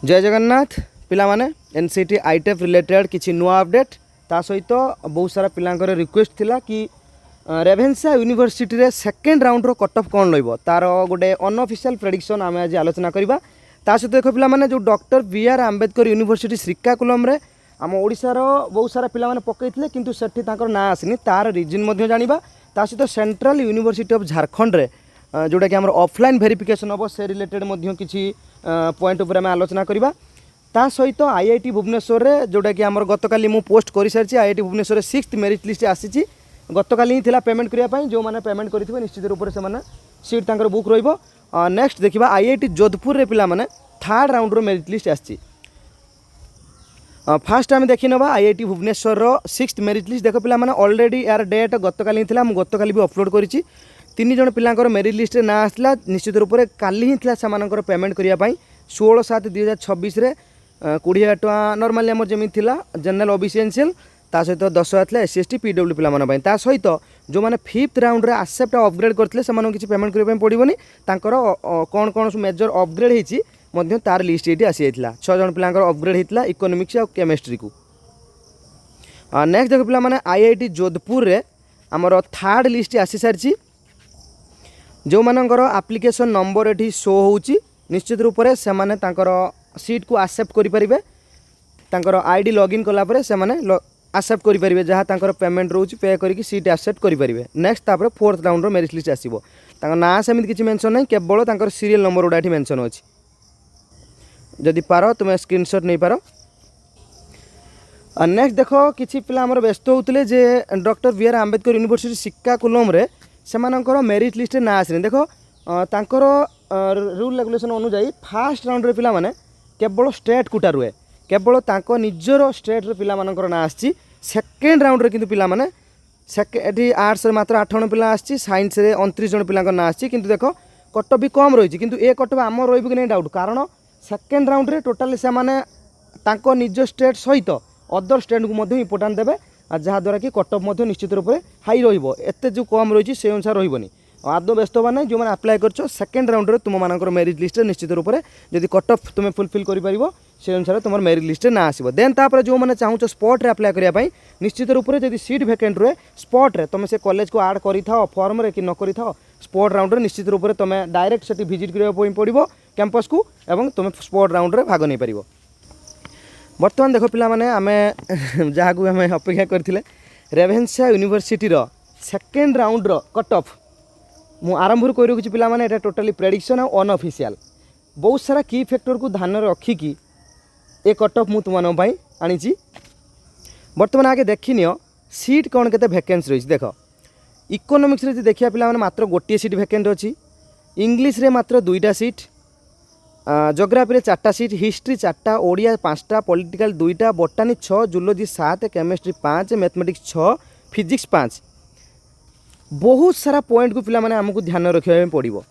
जय जगन्नाथ पिला माने एनसीटी आईटेफ रिलेटेड किसी नुआ अपडेट ता सहित बहुत सारा पिलांकर रिक्वेस्ट थिला कि रेभेन्सा यूनिवर्सिटी रे सेकेंड राउंड रो कट ऑफ कौन लइबो तार गोटे अनऑफिशियल प्रेडिक्शन आम आज आलोचना करबा। ता सहित देख पिला माने जो doctor B R. Ambedkar university Srikakulam रे आम ओडिशार बहुत सारा पिला माने पकईथिले किंतु सेठी तांकर ना आसिनी तार रीजन मध्ये जानिबा। ता सहित सेंट्रल यूनिवर्सिटी ऑफ झारखंड रे जोटा कि आम ऑफलाइन वेरिफिकेशन हम से रिलेटेड किसी पॉइंट उपर आलोचना करवा। ता सहित आईआईटी भुवनेश्वर रे जोटा कि आम गतकाली मु पोस्ट कर सारी IIT Bhubaneswar 6th merit list आसी गतकाली ही थिला पेमेंट करने जो मैंने पेमेंट करेंगे निश्चित रूप से सीट तांकर बुक रहिबो। नेक्स्ट देखिबा आईआईटी जोधपुर रे पिला माने थर्ड राउंड रो मेरिट लिस्ट आसी। फास्ट आम देखी ना IIT Bhubaneswar 6th merit list देख पिला माने ऑलरेडी यार डेट गतकाली थिला मु गतकाली भी अपलोड करिछि। 3 जन पिलांकर मेरिट लिस्ट ना आसला निश्चित रूप से काली ही थिला सामानकर पेमेंट करने 16/7/2026 रे 20,000 टଙ୍କା नॉर्मली आम जमी थिला जनरल ओबीसी एनसीएल ता सहित 10,000 थिला एससी एसटी पीडब्ल्यू पिला मन पई। ता सहित जो माने 5th राउंड रे एक्सेप्ट अपग्रेड करथिले सेमानन किछि पेमेंट करबे पड़िबोनी तांकर कोन कोन मेजर अपग्रेड हेछि मध्य तार लिस्ट एटी आसी जाइथिला। 6 जन पिलांकर अपग्रेड हेतिला इकोनॉमिक्स और केमिस्ट्री को। नेक्स्ट देख पिला माने आईआईटी जोधपुर रे हमर थर्ड लिस्ट आसी सारछि जो मानकर एप्लिकेशन नंबर एठी शो होउची निश्चित रूप से माने तांकर सीट को एक्सेप्ट करि परिबे तांकर आईडी लॉगिन कला परे से माने एक्सेप्ट करि परिबे जहाँ तांकर पेमेंट रोची पे करिक सीट एक्सेप्ट करि परिबे। नेक्स्ट तापर 4th राउंड रो मेरिट लिस्ट आसीबो तांकर ना सेमित किछि मेंशन नै केवल तांकर सीरियल नंबर उडा एठी मेंशन अछि जदि पारो तुम स्क्रीनशॉट नै पारो। नेक्स्ट देखो किछि पिला हमर व्यस्त होउतले जे doctor B R. Ambedkar university Srikakulam रे सेमानकर मेरिट लिस्ट ना आसनी। देखो तांकर रूल रेगुलेशन अनुसार फास्ट राउंड रे पिला माने केवल स्टेट कोटा रुए केवल तांको निजर स्टेट रे पिला मानकर ना आछि। सेकेंड राउंड रे किंतु पिला माने एठी आर्ट्स रे मात्र 8 जन पिला आछि साइंस रे 29 जन पिला ना आछि किंतु देखो कट भी कम रही किंतु ए कट आम रही कि नहीं डाउट कारण सेकेंड राउंड रे टोटाली से माने तांको निज स्टेट सहित अदर स्टेट को मध्य इंपोर्टेंट देबे आ जहाँ द्वारा कि कट ऑफ निश्चित रूप से हाई रहिबो एते जो कम रही से अनुसार रहिबोनी आदौ व्यस्त होगा ना जो मैंने अप्लाई कर सेकेंड राउंड रे तुम मानकर मेरिट लिस्ट निश्चित रूप से जदि कट ऑफ तुम फुलफिल कर से अनुसार तुम मेरिट लिस्ट ना आसो। देन तापर जो मैंने चाहूँ स्पॉट रे अप्लाई करने निश्चित रूप से जदि सीट वैकेंट रुए स्पॉट रे तुम से कॉलेज को ऐड करि थाओ फॉर्म रे कि न करि थाओ स्पॉट राउंड रे निश्चित रूप से तुम डायरेक्ट से विजिट करने पड़ो कैंपस को एवं तुम स्पॉट राउंड रे भाग नहीं पार। बर्तमान देखो पिला माने आमे जहाँ को आम अपेक्षा करथिले रेभेन्सा यूनिवर्सिटी रो सेकेंड राउंड रो कट ऑफ मु आरंभ कहि रखुछि पिला माने एटा टोटली प्रेडिक्शन और अनऑफिशियल बहुत सारा की फैक्टर को ध्यान रखिकी ए कट ऑफ मु तुमन पई आनिछि। बर्तमान आगे देखिनियो सीट कौन केते वैकेंसी रही देख इकोनॉमिक्स रे देखिया पिला माने मात्र गोटे सीट वैकेंट अछि इंग्लिश रे मात्र 2टा सीट जोग्राफी रे 4टा सीट हिस्ट्री 4टा ओडिया 5टा पॉलिटिकल 2टा botany 6 zoology 7 chemistry 5 mathematics 6 physics 5 बहुत सारा पॉइंट को पिला माने हमको ध्यान रखिया पड़ो।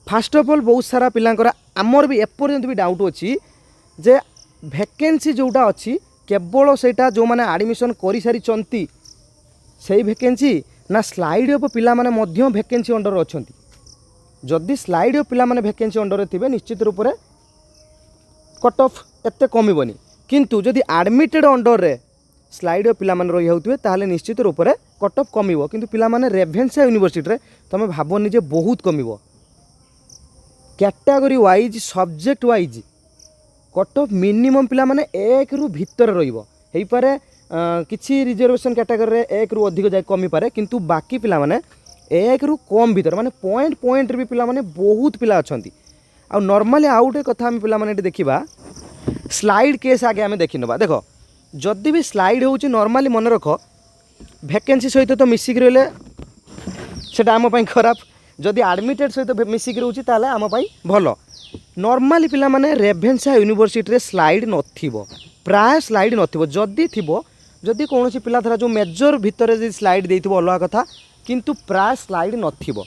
फास्ट ऑफ ऑल बहुत सारा पिलांकर आमर भी एपर्यंत भी डाउट अच्छी जे वैकेंसी जोटा अच्छी केवल सेटा जो माने एडमिशन कर सारी से वैकेंसी ना स्लाइड ऑफ पिला माने मध्य वैकेंसी अंडर अच्छी जदि स्लाइड ऑफ पिला माने वैकेंसी अंडर थे निश्चित रूप से कट ऑफ एते कमिबनी किंतु जदि एडमिटेड अंडर रे स्लाइड पिला माने रही होउतबे ताहले निश्चित रूप से कट ऑफ कमिबो किंतु पिला माने रेभेन्सा यूनिवर्सिटी रे तमे भाबनी जे बहुत कमिबो category wise subject wise cut off minimum पिला माने 1 रु भीतर रहिबो हेई पारे किछि रिजर्वेशन कैटेगरी रे 1 रु अधिक जाय कमी पारे किंतु बाकी पिला माने 1 रु कम भीतर माने पॉइंट रे भी पिला माने बहुत पिला अछंती। आ नॉर्मली आउटे कथा हम पिला माने देखिबा स्लाइड केस आगे हमें देखि नबा देखो जदि भी स्लाइड होउची नॉर्मली मन रख वैकेंसी सहित तो मिसिक रहिले सेटा आम पई खराब जदि एडमिटेड सहित मिसिक रहउची ताले आम पई भलो। नॉर्मली पिला माने रेभेन्सा यूनिवर्सिटी रे स्लाइड नथिबो प्राय स्लाइड नथिबो जदि थिबो जदि कोनोसी पिला धरा जो मेजर भीतर जे स्लाइड देइथिबो अलग कथा किंतु प्राय स्लाइड नथिबो।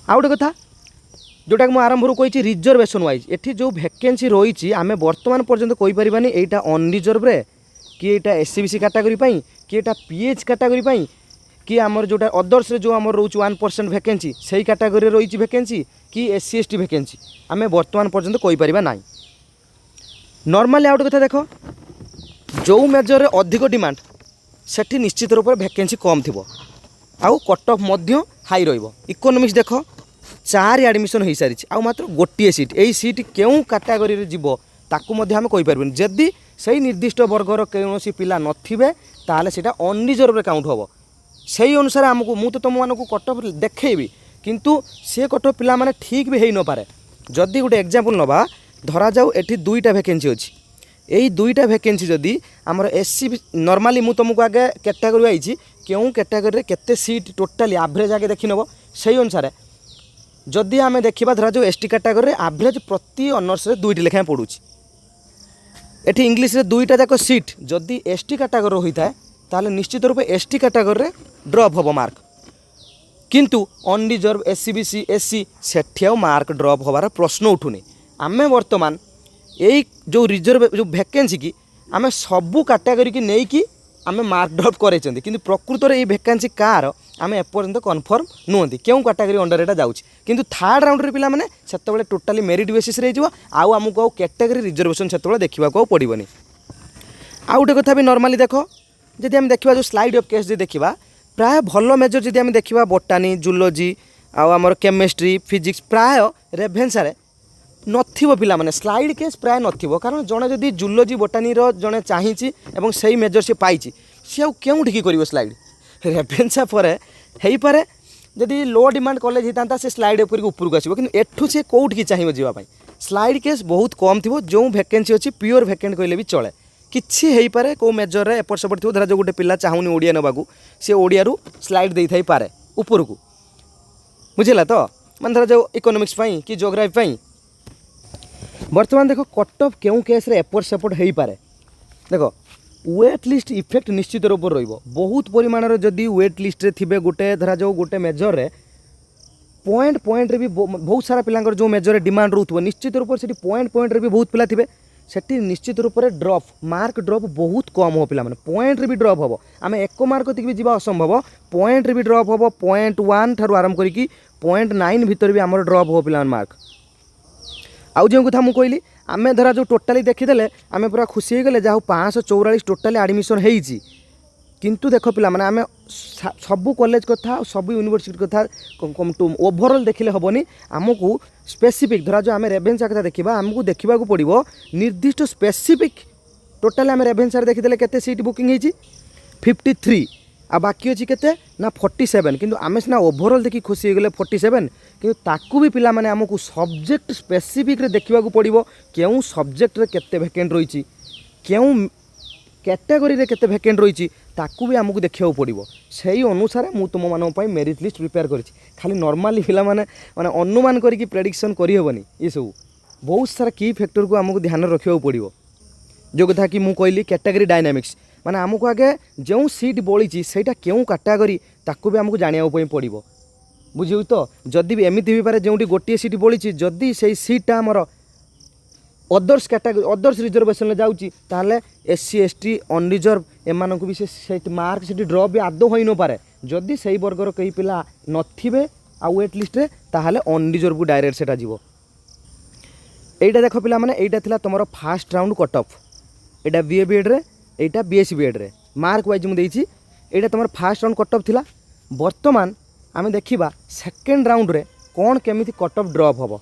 आउटे कथा जोटा कि आरंभ कही रिजर्वेशन वाइज एठी जो वैकेंसी रही आम बर्तमान पर्यंत कही पारिबानी एटा अनरिजर्व रे कि एटा एससीबीसी कैटेगरी पई कि एटा पीएच कैटेगरी पई कि आमर जोटा अदर्स रे जो आमर रोच 1% वैकेंसी सही कैटेगरी रही वैकेंसी कि एससी एसटी वैकेंसी आम बर्तमान पर्यंत कही पारिबा नाही नॉर्मली आउट कथा देख जो मेजर अधिक डिमांड सेठी निश्चित रूप से वैकेंसी कम थी आउ कट ऑफ मध्य हाई रहिबो। इकोनॉमिक्स देख 4 एडमिशन हो सारी आउ मात्र गोटे सीट यही सीट क्यों कैटेगरी रे जीवो ताकू मध्य आम कहि परबेनी जदि सही निर्दिष्ट वर्गर कौन पिला नथिबे ताले सेटा अनरिजर्व रे काउंट होबो। सही अनुसार आमको मु तो तुम मानक कट ऑफ देखैबी किंतु से कट ऑफ पिला माने ठीक भी हेई न पारे। जदि गोटे एग्जांपल नबा धरा जाऊ एठी 2टा वैकेंसी अछि यही 2टा वैकेंसी जदि आमर एससी नॉर्मली मु तुमको आगे कैटेगरी आइछि क्यों कैटेगरी रे केते सीट टोटली एवरेज आगे देखि नबो सही अनुसार जदि आमे देखिबा धरा जाऊ एसटी कैटेगरी रे एवरेज प्रति ऑनर्स रे 2टी लेखा पडुछि एठी इंग्लिश रे 2टा जाक सीट जदि एसटी कैटेगरी होइता ताले निश्चित रूप एसटी कैटेगरी रे ड्रॉप होबो मार्क किंतु अनरिजर्व एससी बीसी एससी सेठियाव मार्क ड्रॉप होबार प्रश्न उठुनी। आमे वर्तमान यही जो रिजर्व जो वैकेंसी की आम सबू कैटेगरी की नहीं कि आम मार्क ड्रॉप करें कि प्रकृत में ये वैकेंसी कार आम एपर्यंत कन्फर्म नुहति क्यों कैटेगरी अंडर एटा जाऊँगी किंतु थर्ड राउंड रे पिला माने सेतबेले टोटाली मेरिट बेसिस रे जिवो आउ आमको कैटेगरी रिजर्वेशन सेतबेले देखा पड़ोनी। आउ गोटे कथा भी नॉर्मली देख जदि आम देखा जो स्लाइड ऑफ केस देखा प्राय भल मेजर जदि आम देखा बोटानी जूलॉजी आमर केमिस्ट्री फिजिक्स प्राय रेभेन्सा रे नथिबो पिला माने स्लाइड केस प्राय नथिबो कारण जणे जदि जूलॉजी बोटानी रो जणे चाहिछि एवं सही मेजर से पाइछि से आउ केउ ठिकी करिवो स्लाइड रेभेन्सा परे हेई पारे जदि लो डिमांड कॉलेज हितांता से स्लाइड ऊपर ऊपर आसो कि एठू से कोउठकी चाहिबो जीवा पई स्लाइड केस बहुत कम थिबो जो वैकेंसी अछि प्योर वैकेंट कहले भी चले किछि हेई पारे को मेजर रे एपट सेपट थिबो धरा जो गोटे पिला चाहुनी ओडिया नबाकू से ओडिया रु स्लाइड देई थाई पारे ऊपर को बुझिला तो मन धरा जो इकोनॉमिक्स पई कि ज्योग्राफी पई बर्तमान देख कट ऑफ क्यों केस रे एपट सेपट हेई पारे देख वेट लिस्ट इफेक्ट निश्चित रूप से रहिबो बहुत परिमाण जदि वेट लिस्ट रे थिबे गोटे धरा जो गोटे मेजर रे पॉइंट रे भी बहुत सारा पिलांकर जो मेजर रे डिमांड रहउथबो निश्चित रूप से पॉइंट रे भी बहुत पिला थिबे सेठी निश्चित रूप से ड्रॉप मार्क ड्रॉप बहुत कम हो पिला माने पॉइंट रे भी ड्रॉप होबो आमे एक मार्क तक भी जीवा असंभव पॉइंट रे भी ड्रॉप होबो 0.1 ठारू आरंभ करी कि 0.9 भीतर भी हमर ड्रॉप हो पिला मार्क। आउ जो कथा मुझे कहली आम धरा जो टोटाली देखीदे आम पूरा खुशी हो गले जहाँ 544 टोटाली एडमिशन होइछि किंतु देख पिला माने आम सबू कॉलेज कथा सब यूनिवर्सिटी कथा ओभरऑल देखिले हेनी आमको स्पेसिफिक धरा जो आम रेभेन्सा कथा देखा आमको देखा पड़ो निर्दिष्ट स्पेसिफिक टोटाली आम रेभेन्सा देखीदे केते सीट बुकिंग होइछि 53 आ बाकी अच्छी केते ना 47 किंतु आमे सिना ओभरऑल देखि खुशी हो गले 47 किंतु ताकू भी पिला माने आमको सब्जेक्ट स्पेसिफिक रे देखिबा को पड़िबो केउ सब्जेक्ट रे केते वैकेंट रहिछि केउ कैटेगरी रे केते वैकेंट रहिछि ताकू भी आमको देखिबा पड़िबो सेही अनुसार मु तुम मानन पई मेरिट लिस्ट प्रिपेयर करिछि खाली नॉर्मली पिला माने अनुमान करिकि प्रेडिक्शन करि हेबनी ये सब बहुत सारा की फैक्टर को आमको ध्यान रखिबा पड़िबो जो कथा कि मु कहली कैटेगरी डायनामिक्स माने आमको आगे जो सीट बोली सेटा क्यों कैटेगरी ताकू भी आमको जानिया पड़ो बुझे तो जदि भी एमती भी पारे जो गोटे सीट बोली जदि से सीटा आमर अदर्स कैटेगरी अदर्स रिजर्वेशन जाऊँगी ताहले एससी एसटी अनरिजर्व एमान भी से मार्क से ड्रॉप भी आदौ हो न पारे जदि से वर्गर कई पिला नथिबे आ वेट लिस्ट रे ताहले अनरिजर्व को डायरेक्ट सेटा जीवो। एटा देख पिला माने एटा थिला तमरो फास्ट राउंड कट ऑफ एटा बीए बीएड रे एटा बीएससी बीएड रे मार्क वाइज मु देइछि एटा तमर फास्ट राउंड कट ऑफ थिला वर्तमान आमे देखिबा सेकंड राउंड रे कोन केमिति कट ऑफ ड्रॉप हबो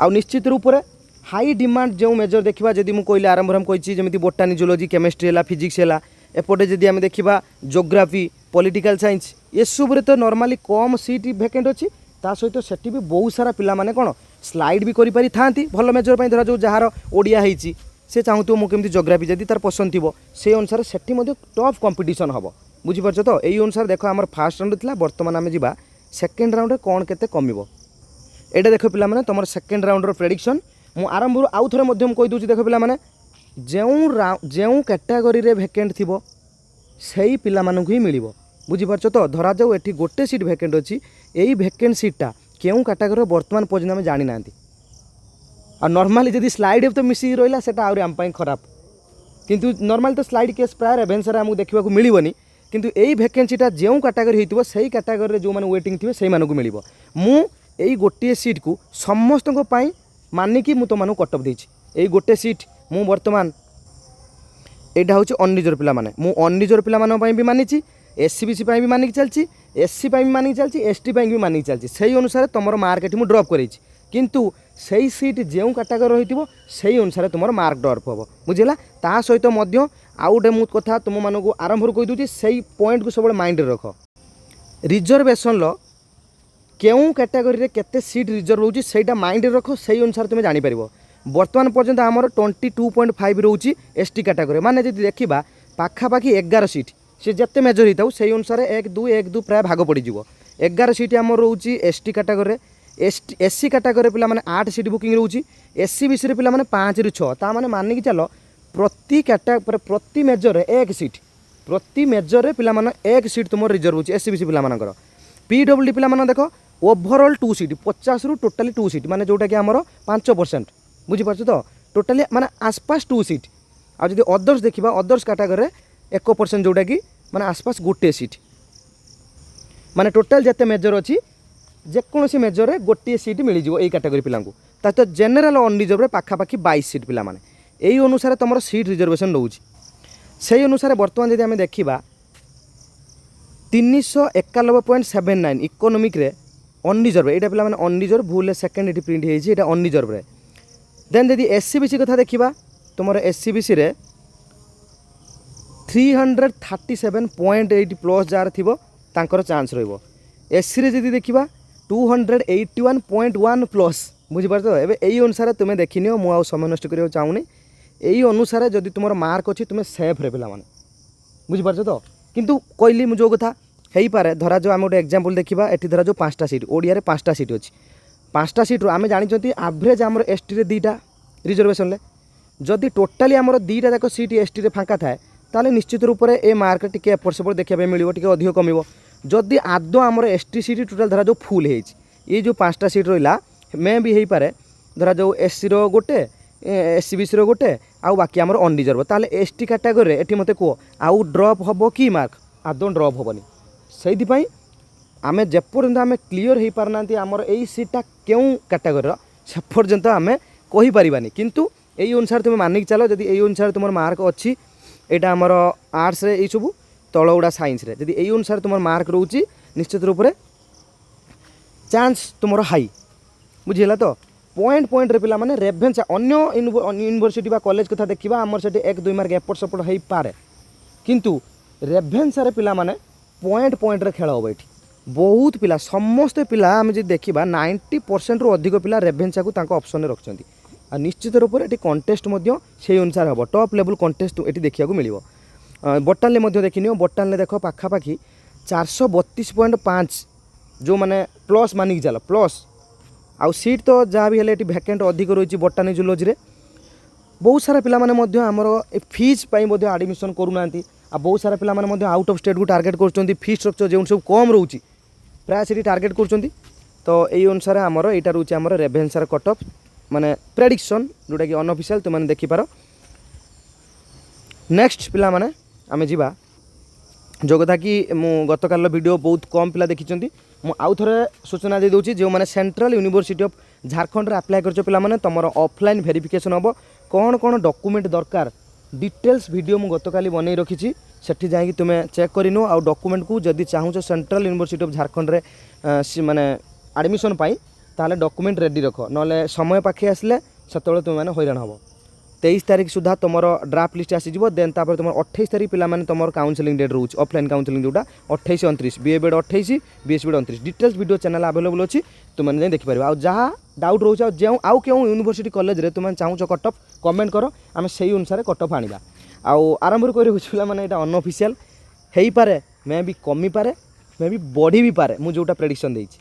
आ निश्चित रूप रे हाई डिमांड जो मेजर देखा जदि मुझे कहली आरंभ हम कही जमी बोटानी जूलॉजी केमिस्ट्री है फिजिक्स है एपटे जदि आम देखा ज्योग्राफी पॉलिटिकल साइंस ये सब तो नॉर्मली कम सीट वैकेंट अच्छी ता सहित सेठी भी बहुत सारा पिला माने कोन स्लाइड भी करि पारि थांती भल मेजर पई धरा जो जहार ओडिया ହେଇଛି से चाहूँ मु केमती ज्योग्राफी जदि तार पसंद थी से अनुसार सेठी मध्य टफ कंपटीशन हम बुझीपार तो यही अनुसार देख आम फास्ट राउंड था बर्तमान आम जा सेकेंड राउंड में कौन केते कमिबो एटा देख पिला माने तुम सेकेंड राउंड रो प्रेडिक्शन मु आरंभ आउ थरे मध्यम कहि दूची देख पिला माने जो कैटेगरी रे वैकेंट थिबो सेही पिला मानकु ही मिलिबो बुझीपार तो धरा जाऊ एठी गोटे सीट वैकेंट अछि एही वैकेंट सीटा केउ कैटेगरी वर्तमान पर्यंत आम जानि नांती आ नॉर्मली जदि स्लाइड तो मिसी रहिला सेटा आउरी आम पई खराब किंतु नॉर्मल तो स्लाइड केस प्राय रेभेन्सा रे हमकु देखिबा को मिलिबोनी किंतु एही वैकेंसीटा जो कैटेगरी होइतिबो सेही कैटेगरी रे जो माने वेटिंग थिबे सेही मानकु मिलिबो मु एही गोटे सीट को समस्त को पई मानिकी मु तो मानु कट ऑफ देछि एही गोटे सीट मु बर्तमान एटा हूँ अनरिजर्व पिला माने मु अनरिजर्व पिला मानन पई भी मानिछि एससीबीसी पई भी मानिक चलछि एससी पई भी मानिक चलछि एसटी पई भी मानिक चलछि सेही अनुसार तुमर मार्क एठी मु ड्रॉप करेछि किंतु सेही सीट जेउ कैटेगरी रहिथिबो सेही अनुसार तुमर मार्क ड्रॉप होबो बुझिला ता सहित मध्य आउ गोटे मु कथा तुम मानकु आरंभ कहि दूछि सेही पॉइंट को सब माइंड रे रख रिजर्वेशन लो केउ कैटेगरी रे केते सीट रिजर्व होउछि सेटा माइंड रे रख सेही अनुसार तुम जानि परिबो वर्तमान पर्यंत आमर 22.5 रोची एसटी कैटेगरी माने जदि देखिबा पाखापाखि 11 सीट से जिते मेजर होता से अनुसार 1-2 प्राय भाग पड़ 11 सीट आम रोची एसटी कैटेगरी एससी कैटेगरी पिला माने 8 सीट बुकिंग रोची एससीबीसी पिला माने 5 ରୁ 6 ता माने मानिक चलो प्रति मेजर 1 सीट प्रति मेजर पिला माने 1 सीट तुम रिजर्व होची एससीबीसी पिला मानकर पीडब्ल्यूडी पिला माने देखो ओवरऑल 2 सीट 50 ରୁ टोटाली 2 सीट माने जोटा कि आमर 5% बुझीपार तो टोटाली माने आसपास 2 सीट आ जदि अदर्स देखा अदर्स कैटेगरी 1% जोटा कि माने आसपास गोटे सीट माने टोटाल जिते मेजर अच्छी जेकोसी मेजर गोटे सीट मिल जाए यही कैटेगरी पिला तो जेनेल अनरिजर्व पाखापाखि 22 सीट पिला माने यही अनुसार तुम सीट रिजर्वेशन रोचे से अनुसार बर्तमान जब आम देखा 391.79 इकोनोमिक रे अनरिजर्व यहाँ पिला माने अनरिजर्व भूल सेकेंड ये प्रिंट होता अनरिजर्व रे देन जदि एससीबीसी कथा देखा तुम एससीबीसी रे 337.8 प्लस जार थी तांकर चांस रहिबो एससी रे जदि देखा 281.1 प्लस बुझीपार तो एबे एई अनुसार तुम देखिनियो मु आ समय नष्ट करियो चाहूनी एई अनुसार जदि तुम मार्क अच्छी तुम सेफ रे पिला माने बुझीपार तो किंतु कहली मु जो कथा हेई पारे धरा जो आम गोटे एग्जांपल देखा एठी धरा जो 5टा सीट ओडिया रे 5टा सीट अच्छी 5टा सीट रू आम जानी एवरेज आमर एसटी रे 2टा रिजर्वेशन ले जदि टोटाली आमर 2टा जाक सीट एसटी रे फांका थाए ताले निश्चित रूप से ए मार्क टिके एपट सेपट देखा मिले टे अधिक कम जदि आदौ आमर एसटी सीट टोटाल धरा जो फुल ये जो 5टा सीट रहा मे भी हो पारे धरा जो एससी रो गोटे एससीबीसी रो गोटे आउ बाकी आमर अनरिजर्व ताले एसटी कैटेगरी एटी मते कह आउ ड्रॉप हम कि मार्क आदौ ड्रॉप हेनी से आम जेपर्यंत आम क्लीयर हो पारना आमर यही सीटा क्यों कैटेगरी से पर्यंत आम कहीपरानी किंतु यही अनुसार तुम मानिक चलो जदि यही अनुसार तुम मार्क अच्छी यहाँ आमर आर्ट्स रे ये सब तल गुड़ा साइंस रे जदि यही अनुसार तुम मार्क रोची निश्चित रूप से चांस तुम हाई बुझीला तो पॉइंट रे पिला माने रेभेन्सा अन्य यूनिवर्सिटी बा कॉलेज कथा देखा आमर से 1-2 मार्क एपट सेपट हो पारे किंतु रेभेन्सा रे पिला माने पॉइंट रे खेल हम ये बहुत पिला समस्त पिला आम जो देखा 90% रू अधिक पिला रेभेन्सा को तांको ऑप्शन रे रखछंती आ निश्चित रूप से ये कंटेस्ट से अनुसार हम टॉप लेवल कंटेस्ट ये देखा मिले बटान में देखनी बटान देख पाखापाखि 432.5 जो माने प्लस मानिक चल प्लस आउ सीट तो जहाँ भी है भैकेंट अधिक रही बटानी जूलॉजी रे बहुत सारा पिला माने आमर फीस आडमिशन करूना आ बहुत सारा पिला माने आउट ऑफ स्टेट को टार्गेट कर फी स्ट्रक्चर जो सब कम रोचे प्राय से टार्गेट कर तो यही अनुसार आमर यहाँ रोचे आमर रेभेन्सार कट ऑफ माने प्रेडिक्शन जोटा कि अनऑफिशियल तुम मैंने देखिपार नेक्स्ट पिला माने आमे जीवा जो कथा कि मु गतकाल वीडियो बहुत कम पिला देखी मु आउ थरे सूचना दे दूची जो माने सेंट्रल यूनिवर्सिटी ऑफ झारखंड रे अप्लाई करछो पिला माने तमर ऑफलाइन वेरिफिकेशन हबो कौन कौन डॉक्यूमेंट दरकार डिटेल्स वीडियो मु गतकाली बनै रखिछि सेठी जाई कि तुमे चेक करिनो आ डॉक्यूमेंट को जदी चाहूछ सेंट्रल यूनिवर्सिटी ऑफ झारखंड रे माने एडमिशन पाई ताले डॉक्यूमेंट रेडी रख ना समय पाखे आसले से तुम मैंने हैरान हम 23 तारीख सुधा तुम ड्राफ्ट लिस्ट आसीज देन तापर तुम 28 तारीख पिला माने तुम काउंसलिंग डेट रोच ऑफलाइन काउंसलिंग जोटा 28-29 BA B Ed 28 BS B Ed 29 details video channel available अच्छी तुमने देखिपार आ जहाँ डाउट रोचे जो आउ क्यों यूनिवर्सिटी कॉलेज रे तुम चाहूच कट ऑफ कमेंट कर आम से अनुसार कट ऑफ आनिबा आउ आरंभ कर माने एटा अनऑफिशियल हेई पारे मे भी कमी पारे मे भी बढ़ी भी पारे मु जोटा प्रेडिक्शन देइछि